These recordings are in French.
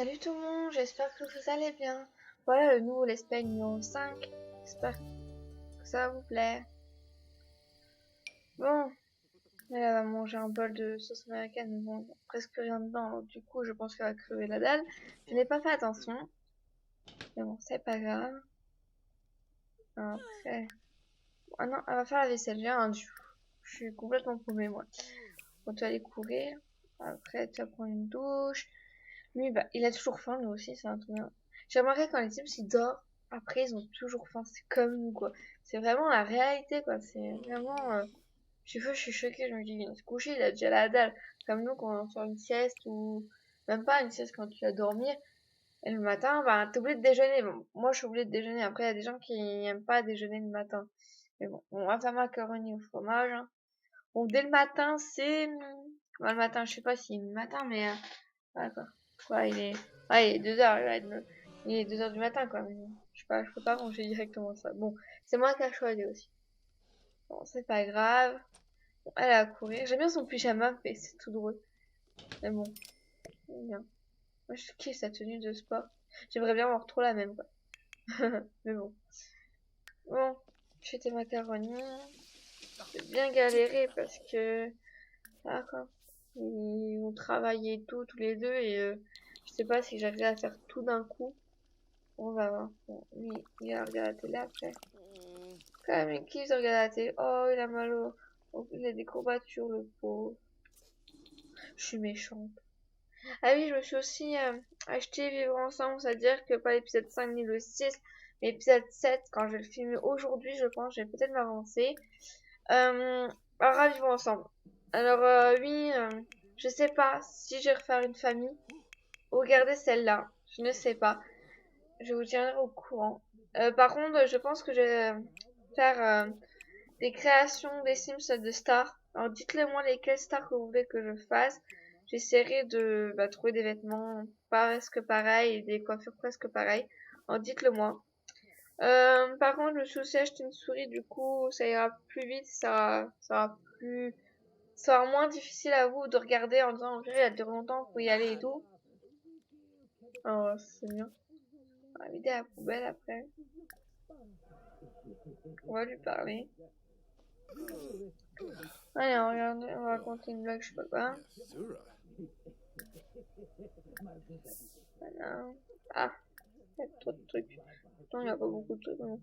Salut tout le monde, j'espère que vous allez bien. Voilà le nouveau Let's Play numéro 5. J'espère que ça vous plaît. Bon, elle va manger un bol de sauce américaine, mais bon, il n'y a presque rien dedans. Alors, du coup, je pense qu'elle va crever la dalle. Je n'ai pas fait attention. Mais bon, c'est pas grave. Après... Ah non, elle va faire la vaisselle. J'ai un dieu. Je suis complètement paumée, moi. Bon, tu vas aller courir. Après, tu vas prendre une douche. Lui, bah, il a toujours faim, lui aussi, c'est un truc bien. J'ai remarqué quand les Sims ils dorment, après ils ont toujours faim, c'est comme nous quoi. C'est vraiment la réalité quoi, c'est vraiment... Chaque fois je suis choquée, je me dis, il vient de se coucher, il a déjà la dalle. Comme nous quand on fait une sieste ou... Même pas une sieste quand tu vas dormir. Et le matin, bah t'es obligé de déjeuner. Bon, moi je suis obligée de déjeuner, après il y a des gens qui aiment pas déjeuner le matin. Mais bon, on va faire macaroni au fromage. Hein. Bon, dès le matin, c'est... Bah, le matin, je sais pas si le matin, mais... voilà quoi. Ouais, il est 2h, il est 2h du matin, quoi. Mais je sais pas, je peux pas manger directement ça. Bon, c'est moi qui a choisi aussi. Bon, c'est pas grave. Bon, elle a courir. J'aime bien son pyjama, mais c'est tout drôle. Mais bon, c'est bien. Moi, je kiffe sa tenue de sport. J'aimerais bien avoir trop la même, quoi. Mais bon. Bon, je fais tes macaronis. J'ai bien galéré parce que... Ah, quoi. Ils ont travaillé et tout, tous les deux, et je sais pas si j'arrive à faire tout d'un coup. On va voir. Bon, lui, il a regardé la télé après. Quand même, il kiffe de regarder la télé. Oh, il a mal au... Oh, il a des courbatures, le pauvre. Je suis méchante. Ah oui, je me suis aussi acheté Vivre Ensemble, c'est-à-dire que pas l'épisode 5 ni le 6, mais l'épisode 7, quand je vais le filmer aujourd'hui, je pense, je vais peut-être m'avancer. Alors, Vivre Ensemble. Alors, oui, je sais pas si je vais refaire une famille ou regarder celle-là. Je ne sais pas. Je vous tiendrai au courant. Par contre, je pense que je vais faire des créations des Sims de stars. Alors dites-le moi lesquelles stars que vous voulez que je fasse. J'essaierai de trouver des vêtements presque pareils et des coiffures presque pareilles. Alors dites-le moi. Par contre, je me suis aussi acheté une souris, du coup ça ira plus vite, ça sera moins difficile à vous de regarder en disant il y a de longtemps pour y aller et tout. Alors c'est bien. On va vider la poubelle après. On va lui parler. Allez, on va raconter une blague, je sais pas quoi. Voilà. Ah, il y a trop de trucs. Non, il n'y a pas beaucoup de trucs. Non.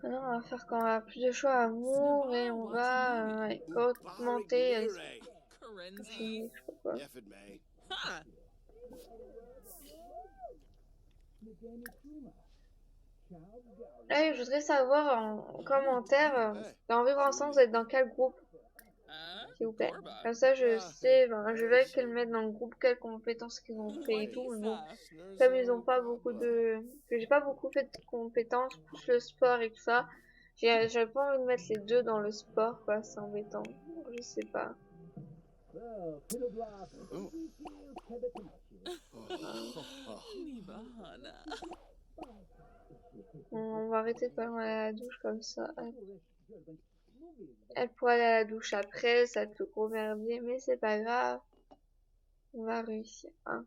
Alors, on va faire quand on a plus de choix à amour et on va augmenter. Je sais pas quoi. Là, je voudrais savoir en commentaire, dans Vivre Ensemble, vous êtes dans quel groupe, s'il vous plaît. Comme ça, je sais, je vais qu'elles mettent dans le groupe quelles compétences qu'ils ont fait et tout. Mais bon, comme ils ont pas beaucoup que j'ai pas beaucoup fait de compétences, plus le sport et tout ça, j'avais pas envie de mettre les deux dans le sport, quoi, c'est embêtant. Je sais pas. On va arrêter de pas aller à la douche comme ça. Elle pourrait aller à la douche après, ça te gros merdier, mais c'est pas grave. On va réussir. Hein.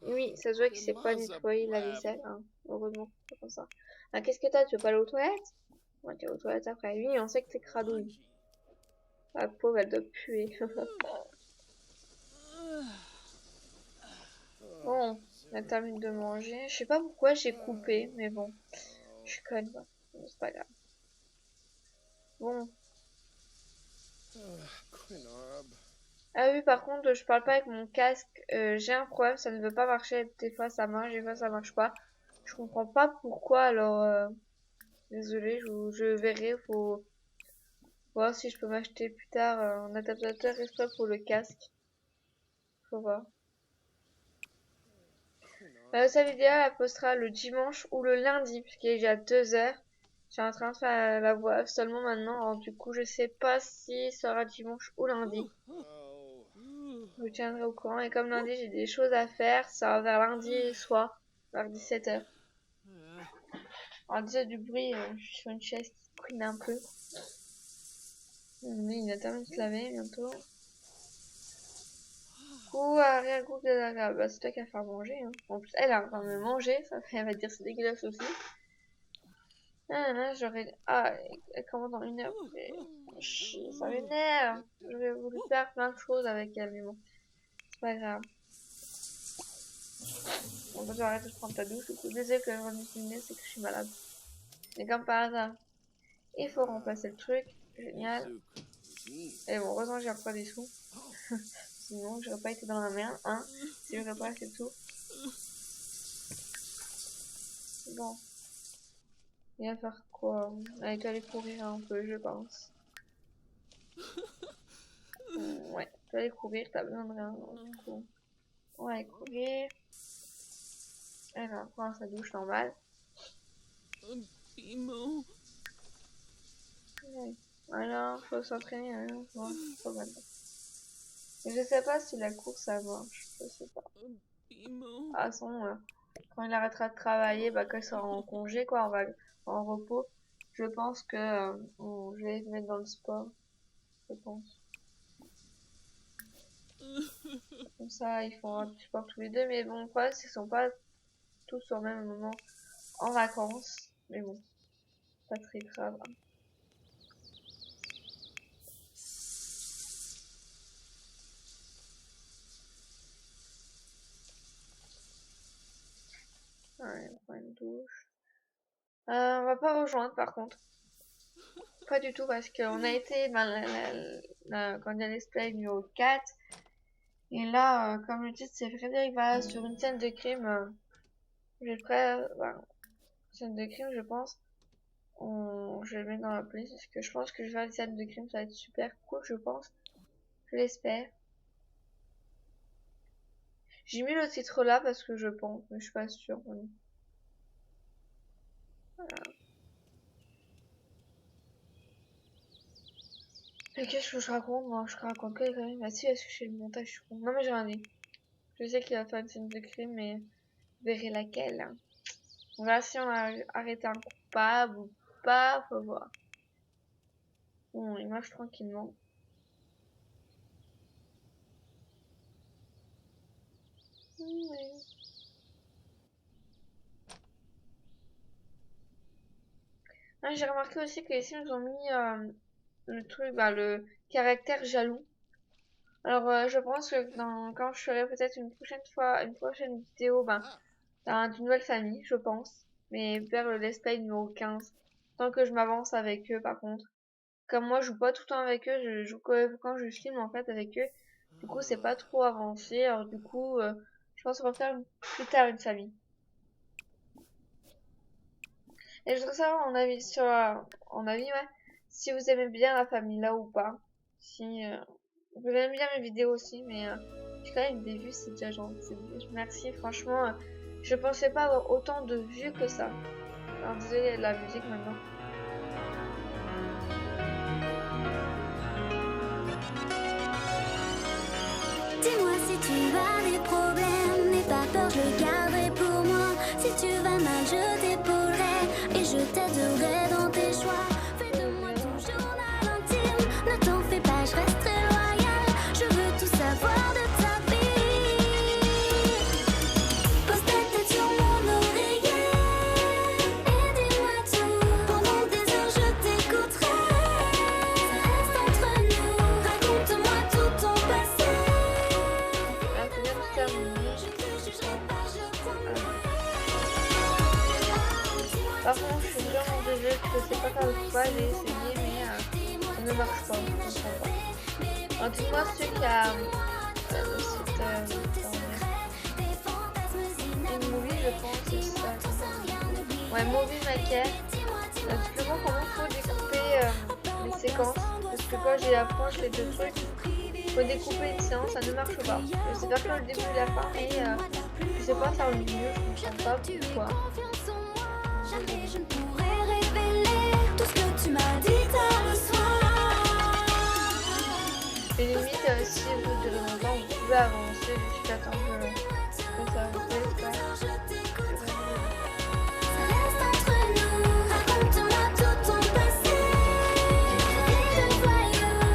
Oui, ça se voit qu'il sait pas nettoyer la vaisselle. Hein. Heureusement, c'est comme ça. Ah, qu'est-ce que t'as? Tu veux pas aller aux toilettes? On va aller aux toilettes après. Oui, on sait que t'es cradouille. La pauvre, elle doit puer. Bon, elle termine de manger. Je sais pas pourquoi j'ai coupé, mais bon. Je suis conne, quoi. C'est pas grave. Bon. Ah oui, par contre, je parle pas avec mon casque. J'ai un problème, ça ne veut pas marcher. Des fois ça marche, des fois ça marche pas. Je comprends pas pourquoi, alors désolé, je verrai. Faut voir si je peux m'acheter plus tard un adaptateur exprès pour le casque. Faut voir. Sa vidéo, elle postera le dimanche ou le lundi, puisqu'il est déjà 2h. Je suis en train de faire la voix seulement maintenant, alors du coup, je sais pas si ça sera dimanche ou lundi. Je vous tiendrai au courant. Et comme lundi, j'ai des choses à faire. Ça va vers lundi soir, vers 17h. Alors, déjà du bruit, je suis sur une chaise qui couine un peu. Il a terminé de se laver bientôt. Goût, arrière-goût désagréable. Bah, c'est toi qui vas faire manger. Hein. En plus, elle est en train de manger. Ça fait, elle va dire c'est dégueulasse aussi. J'aurais... Ah, elle commence dans 1 heure. Ça m'énerve. J'aurais voulu faire plein de choses avec elle, mais bon. C'est pas grave. On peut arrêter de prendre ta douche. Du coup, désolé que je remette le nez, c'est que je suis malade. Mais comme par hasard, il faut remplacer le truc. Génial. Et bon, heureusement, j'ai encore des sous. Sinon, j'aurais pas été dans la merde, hein. Si j'aurais pas fait tout. Bon. Il va faire quoi? Allez, tu vas aller courir un peu, je pense. Ouais, tu vas aller courir, t'as besoin de rien. Du coup, on va aller courir. Elle va prendre sa douche normale. Ouais. Voilà, faut s'entraîner, hein. Bon, pas mal. Mais je sais pas si la course ça marche, je sais pas. Ah, son, quand il arrêtera de travailler, bah, quand il sera en congé, quoi, on va en repos. Je pense que je vais le mettre dans le sport, je pense. Comme ça, ils font un petit sport tous les deux, mais bon, quoi, c'est qu'ils sont pas tous au même moment en vacances. Mais bon, pas très grave. Ouais, on prend une douche. On va pas rejoindre par contre. Pas du tout parce qu'on a été quand il y a l'espace numéro 4. Et là, comme le titre c'est Frédéric va sur une scène de crime. J'ai prêt, scène de crime je pense. Je vais le mettre dans la playlist parce que je pense que je vais faire des scènes de crime, ça va être super cool je pense. Je l'espère. J'ai mis le titre là parce que je pense, mais je suis pas sûre. Voilà. Et qu'est-ce que je raconte? Moi, je raconte que les conneries. Bah si, est-ce que je fais le montage? Je suis con. Non, mais j'ai rien dit. Je sais qu'il va faire une scène de crime, mais vous verrez laquelle. Hein. On verra si on a arrêté un coupable ou pas, faut voir. Bon, il marche tranquillement. Ah, j'ai remarqué aussi que les Sims ont mis le truc, le caractère jaloux. Alors, je pense que quand je ferai peut-être une prochaine vidéo, d'une nouvelle famille, je pense. Mais vers le let's play numéro 15. Tant que je m'avance avec eux, par contre. Comme moi, je joue pas tout le temps avec eux, je joue que quand je filme, en fait, avec eux. Du coup, c'est pas trop avancé. Alors, du coup, je pense refaire plus tard une famille. Et je voudrais savoir mon avis ouais. Si vous aimez bien la famille là ou pas. Si, vous aimez bien mes vidéos aussi, mais j'ai quand même des vues, c'est déjà gentil. Merci, franchement, je pensais pas avoir autant de vues que ça. Alors désolé la musique maintenant. Dis-moi si tu as des problèmes, n'aie pas peur, je le garderai pour moi. Si tu vas mal, je t'épaulerai et je t'aiderai dans tes choix. Fais de moi ton journal intime, ne t'en fais pas, je resterai loyale. Je veux tout savoir de ta vie. Pose ta tête sur mon oreiller et dis-moi tout. Pendant des heures, je t'écouterai. Ça reste entre nous, raconte-moi tout ton passé. Par contre, je suis vraiment désolée, je sais pas faire le coupage, j'ai essayé, mais ça ne marche pas, je comprends pas. En tout cas, celui qui a le site InMovie, je pense, c'est ça. Ouais, Movie Maker. Tu peux voir comment faut découper les séquences. Parce que quand j'ai approche les deux trucs, faut découper une séance, ça ne marche pas. Je sais pas faire le début et la fin, mais je sais pas faire le milieu, je comprends pas pourquoi. Jamais je ne pourrais révéler tout ce que tu m'as dit tard le soir. Et limite, si vous durez longtemps, vous pouvez avancer jusqu'à temps que ça vous plaise pas. Ça reste entre nous, raconte-moi tout ton passé.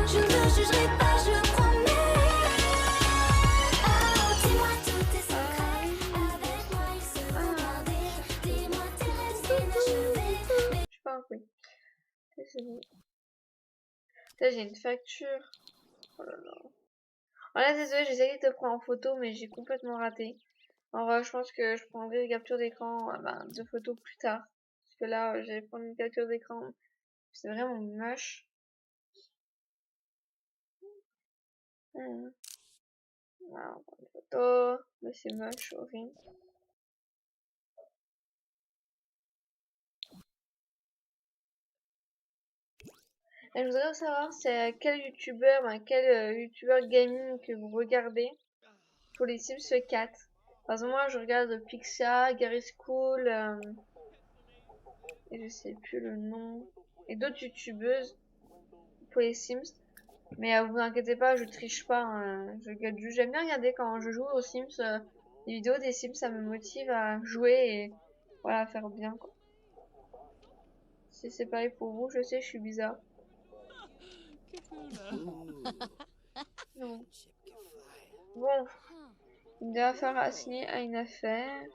Je ne te jugerai pas, je promets. Là, j'ai une facture. Oh là là. Oh là, désolé, j'ai essayé de te prendre en photo, mais j'ai complètement raté. En vrai, je pense que je prendrai des captures d'écran de photos plus tard. Parce que là, j'ai prendre une capture d'écran. C'est vraiment moche. Voilà, on prend une photo. Mais c'est moche, horrible. Et je voudrais savoir c'est quel youtubeur, quel youtubeur gaming que vous regardez pour les Sims 4. Par exemple, moi je regarde Pixia, Gary School, et je sais plus le nom, et d'autres youtubeuses pour les Sims. Mais vous inquiétez pas, je triche pas, hein, je regarde juste. J'aime bien regarder quand je joue aux Sims, les vidéos des Sims, ça me motive à jouer et voilà, à faire bien quoi. Si c'est pareil pour vous, je sais, je suis bizarre. Non. Bon, une affaire à signer à une affaire.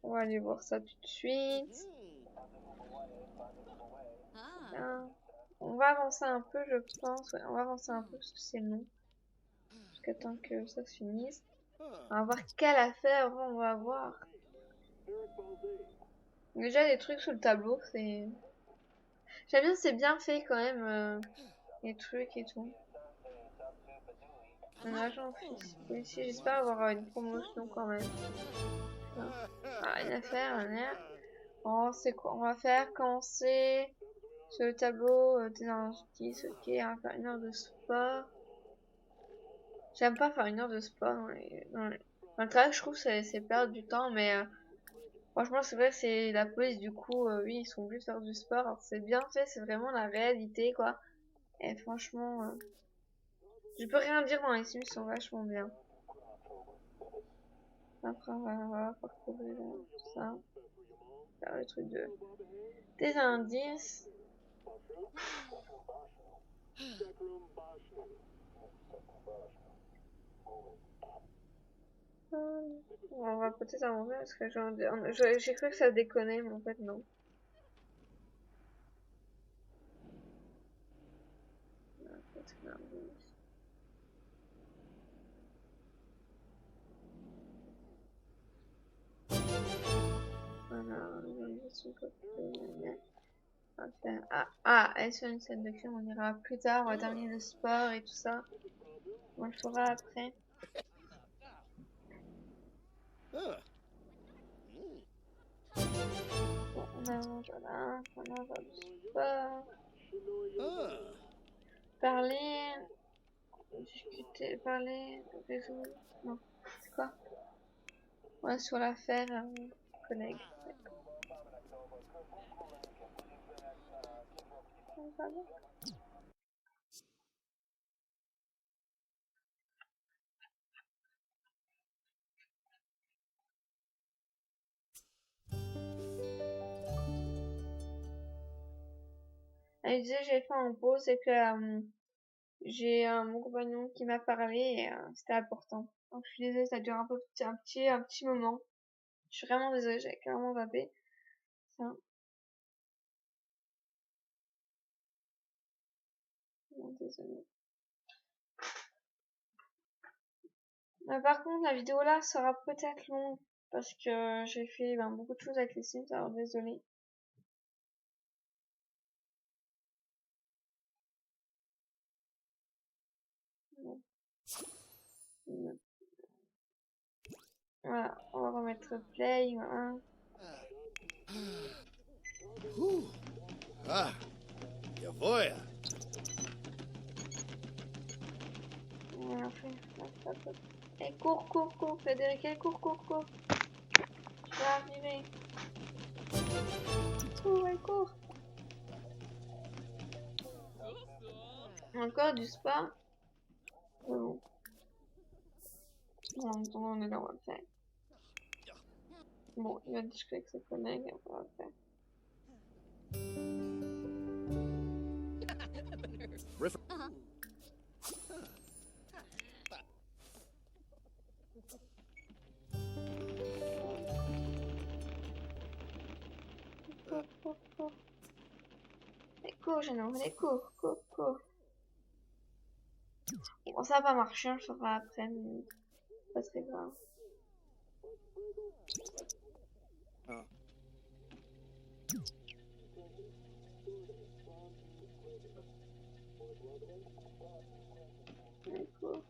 On va aller voir ça tout de suite. Hein. On va avancer un peu, je pense. Ouais, on va avancer un peu parce que c'est long. Jusqu'à temps que ça se finisse. On va voir quelle affaire on va voir. Déjà, les trucs sur le tableau, c'est... J'aime bien, c'est bien fait quand même, les trucs et tout. Un agent policier, j'espère avoir une promotion quand même. Ah, une affaire, un air. Oh, c'est quoi? On va faire commencer sur le tableau des injustices. Ok, on va faire une heure de sport. J'aime pas faire une heure de sport dans le travail, je trouve que c'est perdre du temps, mais franchement, c'est vrai que c'est la police, du coup, oui, ils sont obligés de faire du sport. Alors, c'est bien fait, c'est vraiment la réalité, quoi. Et franchement, je peux rien dire dans les Sims, ils sont vachement bien. Après, on va parcourir tout ça. Faire le truc des indices. On va peut-être avancer parce que j'ai cru que ça déconnait, mais en fait, non. Voilà, elle sur une scène de crime, on ira plus tard, on va terminer le sport et tout ça. On le fera après. Bon, on avance, voilà, on avance du sport. Parler, discuter, parler, résoudre. Non, c'est quoi? Ouais, sur l'affaire, collègue. Elle disait j'ai fait en pause, c'est que j'ai mon compagnon qui m'a parlé et c'était important. Donc je suis désolée, ça dure un petit moment. Je suis vraiment désolée, j'ai carrément zappé. Ça. Non, désolée. Par contre, la vidéo là sera peut-être longue parce que j'ai fait beaucoup de choses avec les Sims, alors désolée. Bon. Voilà, on va remettre play. Voilà. Ah, jawohl. Voilà, et cours, Frédéric, et cours. Je vais arriver. Cours. Encore du spa. Bon. En attendant, on est là, on va le faire. Bon, il va discuter avec ses collègues, on va le faire. Cours, Jeannot, allez, cours. Bon, ça va pas marcher, on le fera après, mais pas très grave. Ah. D'accord.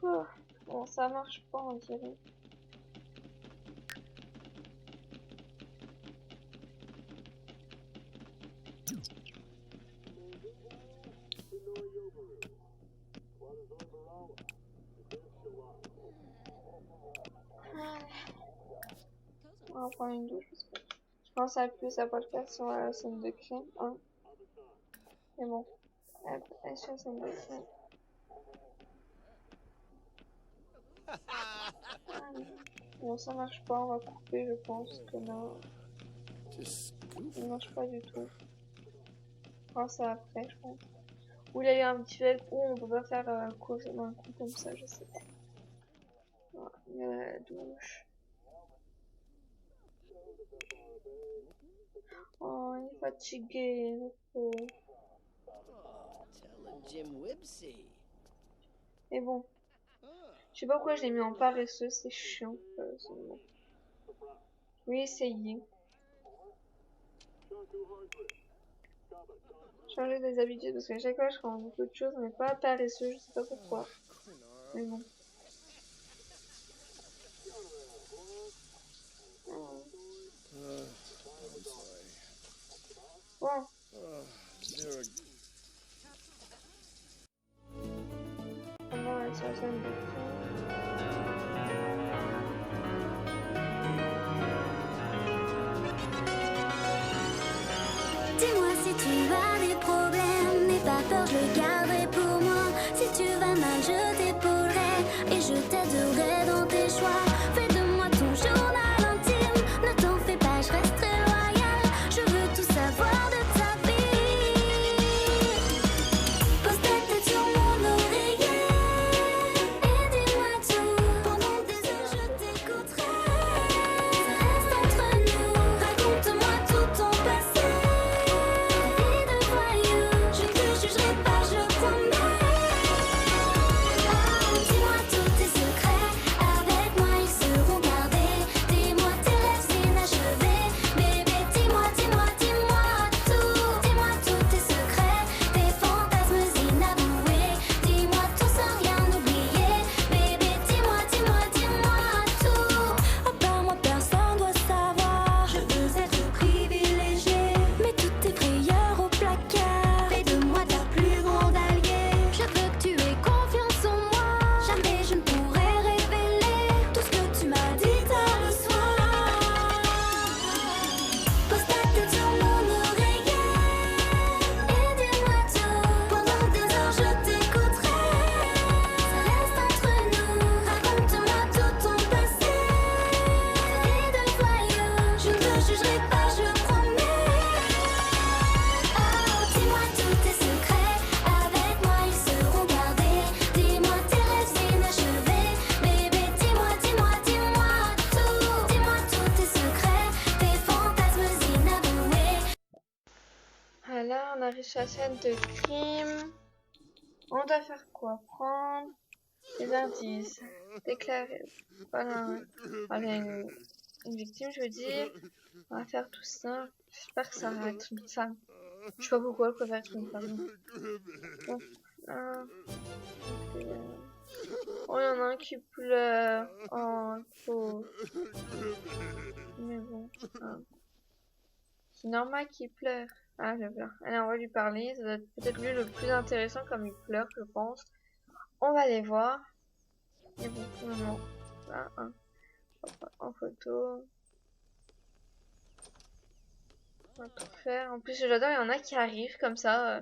Oh, bon, ça marche pas, on dirait. On va prendre une douche. Je pense à plus, ça peut le faire sur la scène de crime. Hein. Mais bon, elle est sur la scène de crime. Ah, bon, ça marche pas, on va couper, je pense que non. Just Ça goof. marche pas du tout. Enfin, ça après, je pense. Ou il y a eu un petit bug, ou on peut pas faire un coup comme ça, je sais pas. Voilà, il y a la douche. Oh, il est fatigué, le pauvre. Oh, tell a Jim Wibsey. Mais bon, Ah. je sais pas pourquoi je l'ai mis en paresseux, c'est chiant. C'est bon. Oui, essayez. Changer des habitudes, parce qu'à chaque fois je rends beaucoup de choses, mais pas paresseux, je sais pas pourquoi. Mais bon. I'm sorry. Bon, There on va sur la scène de crime. Dis-moi si tu as des problèmes, n'aie pas peur, je le garderai pour moi. Si tu vas mal, je t'épaulerai et je t'aiderai dans tes choix. Fais de moi ton journal intime, ne t'en fais pas, je resterai loyale. Je veux tout savoir de ta vie. Pose ta tête sur mon oreiller et dis-moi tout. Pendant des heures, je t'écouterai. Ça reste entre nous, raconte-moi tout ton passé. Je te jugerai pas, je promets. Oh, dis-moi tous tes secrets, avec moi ils seront gardés. Dis-moi tes rêves inachevés, bébé, dis-moi, dis-moi, dis-moi tout. Dis-moi tous tes secrets, tes fantasmes inavoués. Dis-moi tout sans rien oublier, bébé, dis-moi, dis-moi, dis-moi tout. À part moi personne doit savoir, je veux être privilégiée. Mets toutes tes frayeurs au placard, fais de moi ta plus grande alliée. Je veux que tu aies confiance en moi, jamais je ne pourrai révéler tout ce que tu m'as dit tard le soir. Pose ta tête sur mon oreiller et dis-moi tout. Pendant des heures je t'écouterai. Ça reste entre nous, raconte-moi tout ton passé. Et de joyeux, je ne te jugerai pas, je promets. Oh, dis-moi tous tes secrets, avec moi ils seront gardés. Dis-moi tes rêves inachevés, bébé, dis-moi, dis-moi, dis-moi tout. Dis-moi tous tes secrets, tes fantasmes inavoués. Voilà, on arrive sur la scène de crime. On doit faire quoi? Prendre les indices. Déclarer. Voilà. Voilà une victime, je veux dire. On va faire tout ça. J'espère que ça va être une femme. Je sais pas pourquoi elle préfère être une femme. Bon. Oh, il y en a un qui pleure. Oh, le pauvre. Mais bon. C'est normal qu'il pleure. Ah, je pleure. Allez, on va lui parler. Ça doit être peut-être lui le plus intéressant comme il pleure, je pense. On va aller voir. Et bon, pour le moment. Là, hein. En photo. On va tout faire. En plus, j'adore, il y en a qui arrivent comme ça.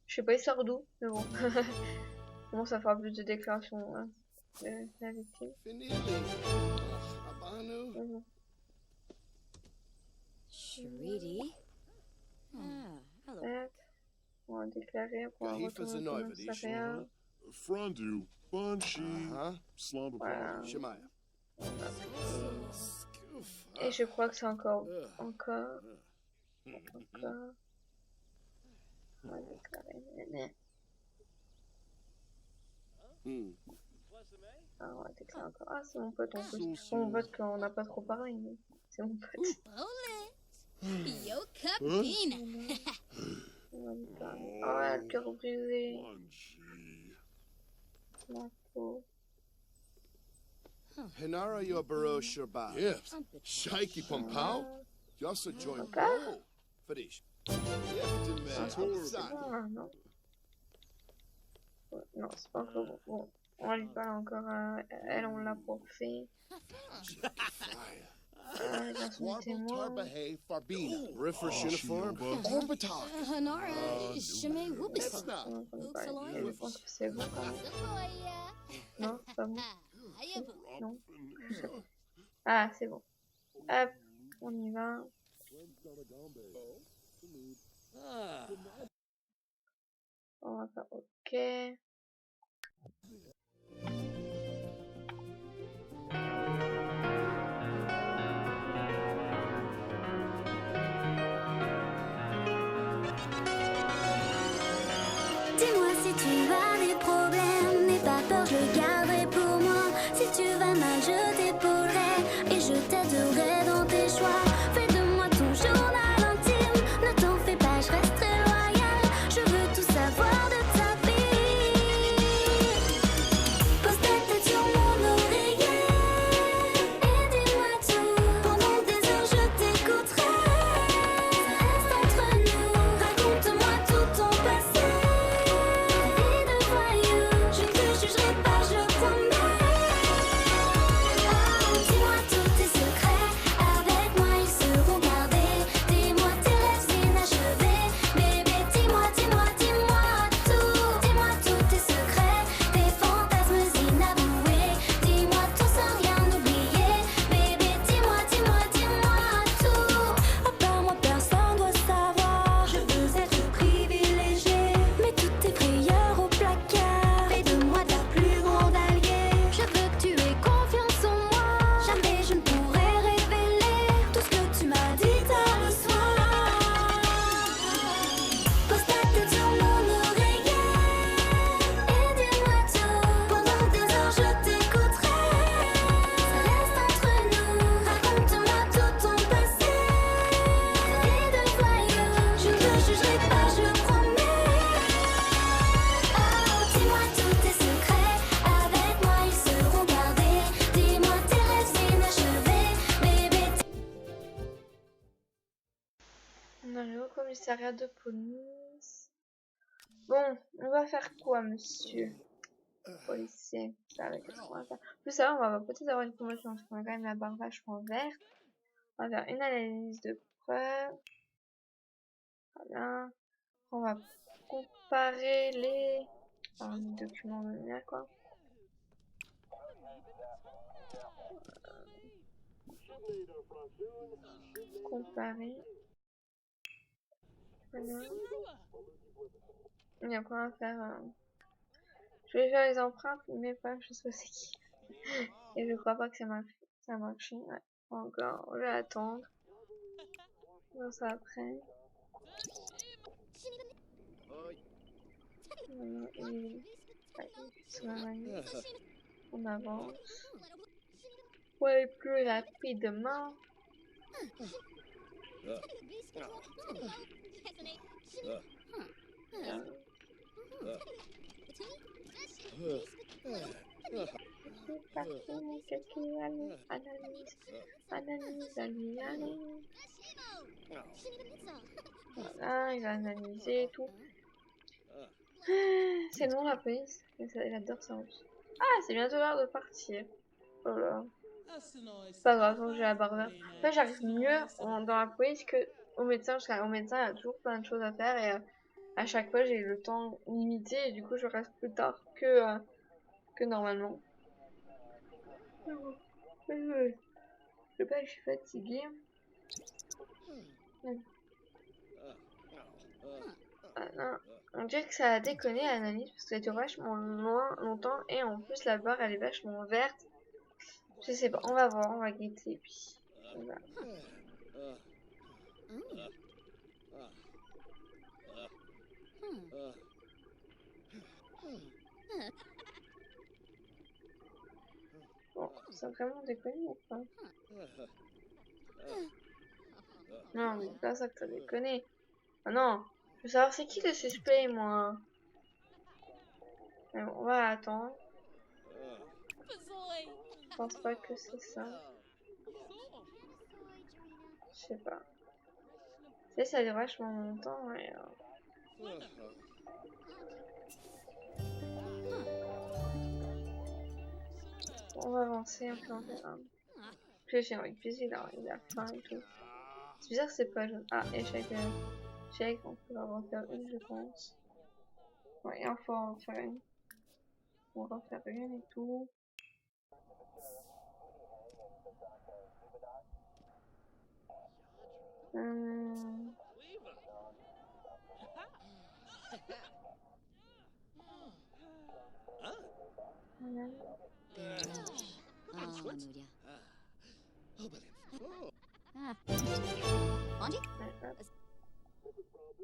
Je sais pas, il sort d'où, mais bon. Comment ça fera plus de déclarations hein, de la victime. Finally. Abanu. Mais bon. Shariti? Ah, hello. Tac. déclarer pour un retour au commissariat. Frondu, Banshee, Voilà. Slumberpark. Shemaya. Et je crois que c'est encore. On va déclarer. Ah, on va déclarer encore. Ah, c'est mon pote en plus. C'est mon pote qu'on n'a pas trop parlé. Mais c'est mon pote. Yo Capina. On va déclarer. Ah, le cœur brisé. Banshee. La peau. Hinara yo baro shirba. Yes. Shaky Pumpao? Yosa join Encore? bro. Fadish. Ah, c'est bon, là, non? Ouais, non, c'est pas encore bon. Bon, on lui parle encore à elle, on l'a pour fait. Il a son témoin. Tarbahay Farbina. Riffer uniform. Orbital. Hanara, Shemay Wubis. That's not. On entend parler. Et je pense que c'est bon quand même. Non, c'est pas bon. Non. Ah, c'est bon. Hop, on y va. On va faire OK. Dis-moi si tu as des problèmes, n'aie pas peur, je le garderai pour moi. Si tu vas mal, je t'épaulerai et je t'aiderai dans tes choix. Fais de moi ton journal intime, ne t'en fais pas, je resterai loyale. Je veux tout savoir de ta vie. Pose ta tête sur mon oreiller et dis-moi tout. Pendant des heures, je t'écouterai. Ça reste entre nous, raconte-moi tout ton passé. Vie de voyou, je ne te jugerai pas, je le promets. Oh, dis-moi tous tes secrets, avec moi ils seront gardés. Dis-moi tes rêves inachevés, bébé, dis-moi, dis-moi, dis-moi tout. Dis-moi tous tes secrets, tes fantasmes inavoués. Dis-moi tout sans rien oublier, bébé, dis-moi, dis-moi, dis-moi tout. À part moi personne doit savoir, je veux être privilégiée. Mets toutes tes prières au placard, fais de moi ta plus grande alliée. Je veux que tu aies confiance en moi, jamais je ne pourrai révéler tout ce que tu m'as dit tard le soir. Pose ta tête sur mon oreiller et dis-moi tout. Pendant des heures je t'écouterai. Ça reste entre nous, raconte-moi tout ton passé. Vie de voyou, je ne te jugerai pas, je le promets. Oh, dis-moi tous tes secrets, avec moi ils seront gardés. Dis-moi tes rêves inachevés, bébé. On arrive au commissariat de police. Bon, on va faire quoi, monsieur policier? Ça va être quoi, ça. Plus ça, on va peut-être avoir une promotion parce qu'on a quand même la barre vachement verte. On va faire une analyse de preuves. Voilà. On va comparer les documents de lumière, quoi. Comparer. Voilà. Et après, on va faire. Je vais faire les empreintes, mais pas, je sais pas c'est qui. Et je crois pas que ça a marché. Ouais. Encore, je vais attendre. On va ça après. Voilà, et... sur la manip. On avance. Pour aller plus rapidement. C'est parti, mon kéké, allez, analyse, analyse, allez, allez. Voilà, il va analyser tout. C'est long la police, mais ça, il adore ça en plus. Ah, c'est bientôt l'heure de partir. Oh là. C'est pas grave, j'ai la barre verte. En fait, j'arrive mieux dans la police que au médecin, parce qu'au médecin, il y a toujours plein de choses à faire et à chaque fois, j'ai le temps limité et du coup, je reste plus tard que normalement. Je sais pas, je suis fatiguée. Ah, non. On dirait que ça a déconné l'analyse parce que ça dure vachement longtemps et en plus la barre elle est vachement verte. Je sais pas, on va voir, on va guetter et puis on va. Bon, ça a vraiment déconné ou pas? Non, mais c'est pas ça que ça déconné. Ah non, je veux savoir c'est qui le suspect moi. Mais bon, on va attendre. Je pense pas que c'est ça. Je sais pas. Tu sais, ça dure vachement longtemps et on va avancer un peu en verra. Puis j'ai envie de piéger, il a faim et tout. C'est bizarre que c'est pas jaune. Ah, échec. Échec, on peut en faire une, je pense. Ouais, et enfin, on va en faire une. On va en faire une et tout.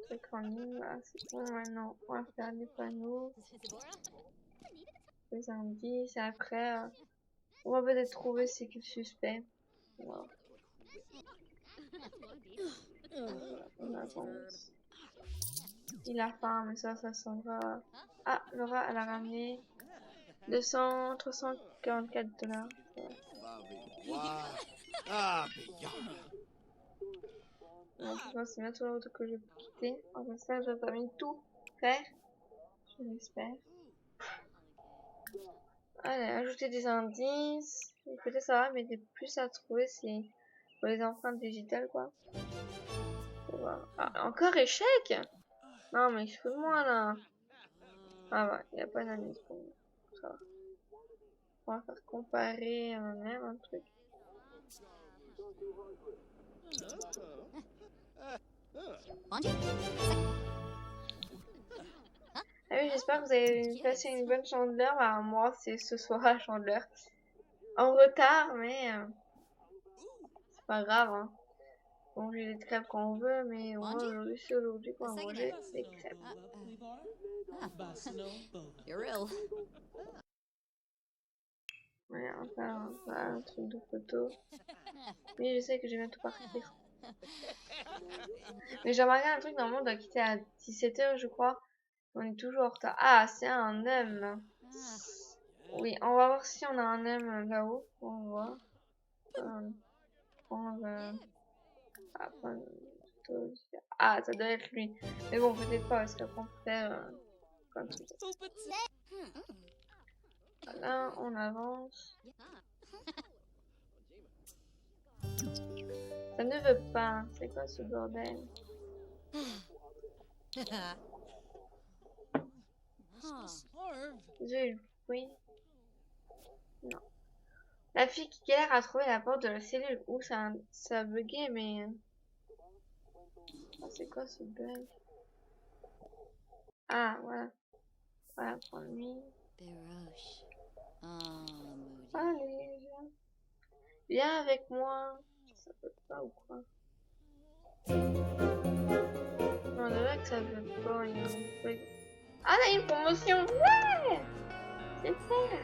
Truc en ligne, là, c'est bon. Maintenant, on va faire des panneaux, des indices. Et après, on va peut-être trouver c'est qui le suspect. Voilà. On avance. Il a faim, mais ça s'en va. Ah, Laura, elle a ramené 344 $. Bon, c'est bientôt la route que je peux quitter. En fait, ça, je termine tout faire. Je l'espère. Allez, ajouter des indices. Peut-être ça va, mais des plus à trouver, c'est pour les empreintes digitales, quoi. Voilà. Ah, encore échec? Non, mais je fais moi là. Ah ouais, il n'y a pas d'analyse pour moi. Ça va. On va faire comparer un truc. Ah oui, j'espère que vous avez passé une bonne chandeleur. Bah, moi, c'est ce soir la chandeleur. En retard, mais c'est pas grave. Hein. On mange des crêpes quand on veut, mais au moins aujourd'hui, c'est aujourd'hui qu'on va manger des crêpes. Ouais, enfin, un truc de photo. Oui, je sais que je vais bientôt partir. Mais j'ai remarqué un truc, normalement, on doit quitter à 17 h, je crois. On est toujours en retard. Ah, c'est un homme. Oui, on va voir si on a un homme là-haut. On voit. Ah, ça doit être lui. Mais bon, peut-être pas, parce qu'après on peut faire plein de trucs. Là, on avance. Ça ne veut pas. C'est quoi ce bordel? Oui. Non. La fille qui galère à trouver la porte de la cellule. Ouh, ça a bugué, mais... Ah, c'est quoi ce bug? Ah, voilà. Voilà, pour lui. Allez, viens. Viens avec moi. Ça peut pas ou quoi? Non, de là que ça veut pas. Il y a un bug. Ah, là, il y a une promotion. Ouais! Super!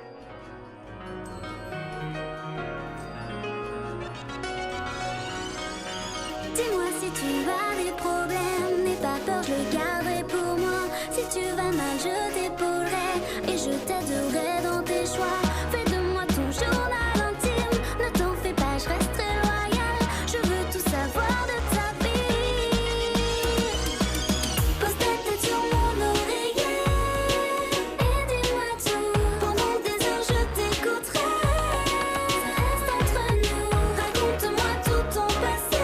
Dis-moi si tu as des problèmes, n'aie pas peur, je le garderai pour moi. Si tu vas mal, je t'épaulerai et je t'aiderai dans tes choix. Fais de moi ton journal intime, ne t'en fais pas, je resterai loyale. Je veux tout savoir de ta vie. Pose ta tête sur mon oreiller et dis-moi tout. Pendant des heures, je t'écouterai. Reste entre nous, raconte-moi tout ton passé.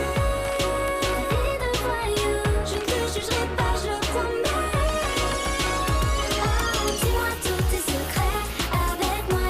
Je ne te jugerai pas, je promets. Oh, dis-moi tous tes secrets, avec moi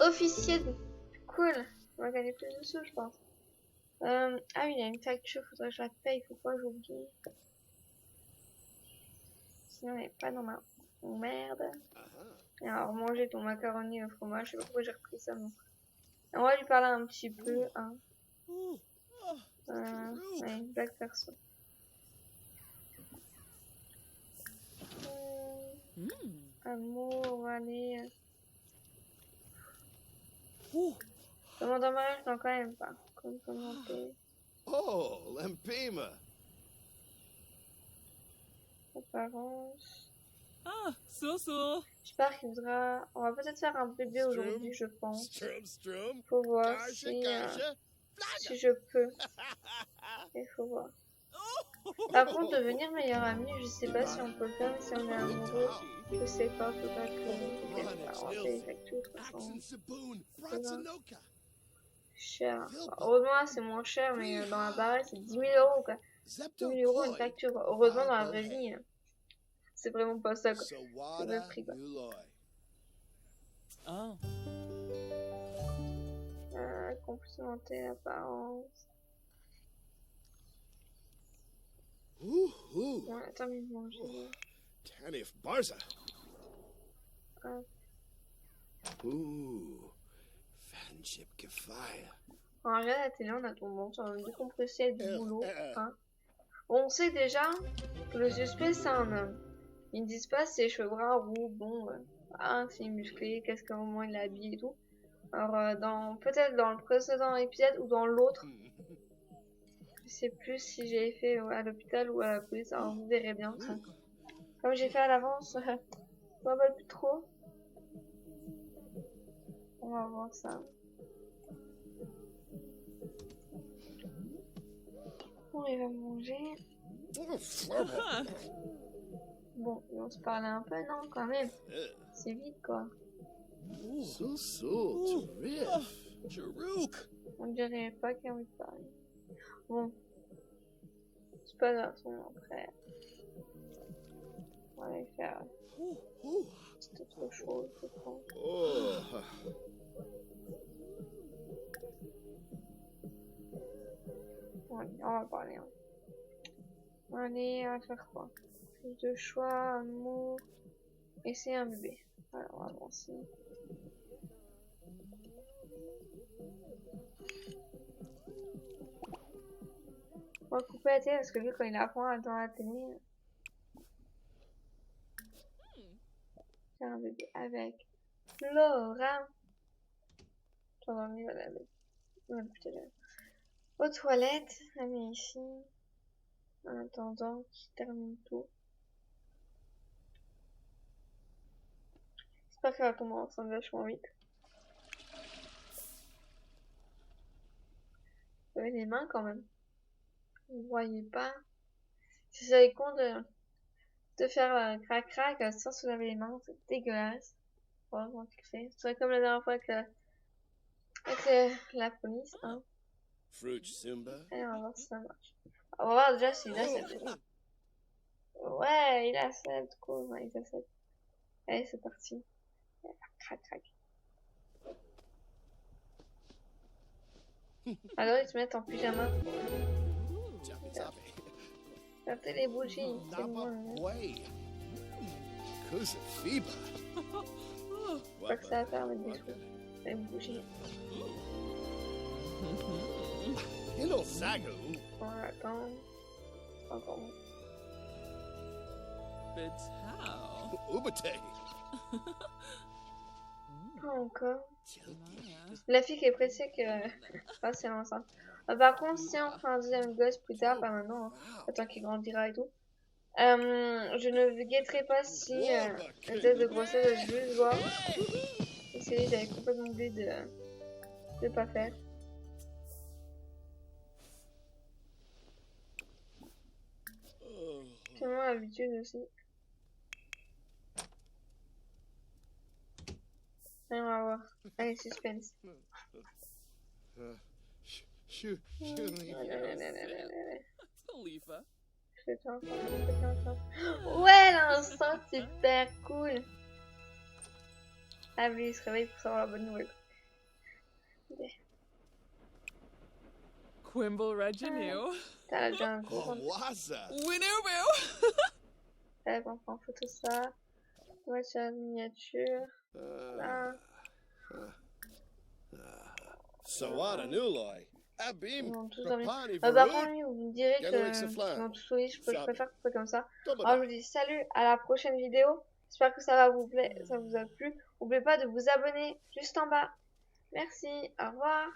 officier. Cool. On va gagner plus de sous, je pense. Ah oui, il y a une facture, faudrait que je la paye, faut pas que j'oublie. Sinon, elle n'est pas dans ma merde. Et alors, manger ton macaroni au fromage, je sais pas pourquoi j'ai repris ça, non. On va lui parler un petit peu, hein. Ouais, blague perso. Amour, allez. Demande en mariage, non, quand même pas. Comme commenter. Oh, Lempima. Apparence. Ah, so. J'espère qu'il voudra. On va peut-être faire un bébé aujourd'hui, je pense. Strum. Faut voir Kasha, si, Kasha. si je peux. Il faut voir. Par contre, devenir meilleur ami, je sais pas si on peut le faire, mais si on est amoureux, je sais pas, faudra que on paye les factures, de toute façon. Axon Saboon. Bratsanoka. Cher. Heureusement, là, c'est moins cher, mais dans la baraque, c'est 10 000 euros, quoi. 10 Zepto 000 euros une Koi. facture. Heureusement, dans la vraie vie, c'est vraiment pas ça, quoi. C'est le Sawada prix, quoi. Uloi. Ah. Complémenter l'apparence. Ooh. Ouais, attends, mais manger. Tanif Barza. Ah. Ooh. Fanship Kefaya. On regarde la télé, on a ton bon, on va décompresser du boulot. euh. Hein. Bon, on sait déjà que le suspect, c'est un homme. Ils ne disent pas si ses cheveux bruns, roux, bon, c'est musclé, qu'est-ce qu'à un moment il est habillé et tout. Alors, peut-être dans le précédent épisode ou dans l'autre, je sais plus si j'ai fait à l'hôpital ou à la police, alors vous verrez bien ça. Comme j'ai fait à l'avance, je me rappelle plus trop. On va voir ça. Bon, il va manger. Bon, on se parlait un peu, non, quand même. C'est vite, quoi. So, Tarif. Jarouk. On dirait pas qu'il a envie de parler. Bon. C'est pas grave, son frère. On va aller faire c'est autre chose, je pense. Oh. Ouais, on va parler. Hein. Allez, on va faire quoi? Plus de choix, amour. Et c'est un bébé. Alors, on va avancer. On va couper la télé parce que lui, quand il apprend dans la télé, c'est un bébé avec Laura. Pendant le voilà, ouais, putain, aux toilettes, elle est ici. En attendant qu'il termine tout. J'espère qu'elle va tomber enceinte vachement vite. Vous avez les mains quand même. Vous voyez pas. Si vous avez con de faire crac-crac sans se laver les mains, c'est dégueulasse. Vraiment fixé. C'est comme la dernière fois avec la police, hein. Fruit Simba. Allez, on va voir si ça marche. On va voir déjà s'il a cette. Ouais, il a cette. Cool, ouais, il a cette. Allez, c'est parti. Crac, crac. Alors, ils se mettent en pyjama. Regardez les bougies. C'est Napa bon. Way. Kusa Fiba. Je crois que ça va faire avec des trucs. Les bougies. Hello, Sagu. On va attendre. Encore. Betao. Ubate. Pas encore. La fille qui est pressée que passer enceinte. Par contre, si on fait un deuxième gosse plus tard, pas maintenant, hein, attends qu'il grandira et tout, je ne guetterai pas si le test de grossesse, je vais juste voir. Essayer, j'avais complètement oublié de pas faire. C'est vraiment l'habitude aussi. Allez, on va voir. Allez, suspense. Talifa. Ouais, l'enceinte, c'est super cool. Ah oui, il se réveille pour savoir la bonne nouvelle. Quimble Reginue. T'as déjà un gros Oh, ventre. Waza. Winoo On prend en photo ça. Voiture la miniature. Là. Sawada Nuloi. Abim. Ils vont tous dormir. Rapani Par Varui. contre, lui, vous me direz Ganorex que Flan. ils vont tous souris. Je préfère couper comme ça. Alors, je Dobada. vous dis salut, à la prochaine vidéo. J'espère que ça va vous plaire, ça vous a plu. N'oubliez pas de vous abonner juste en bas. Merci, au revoir.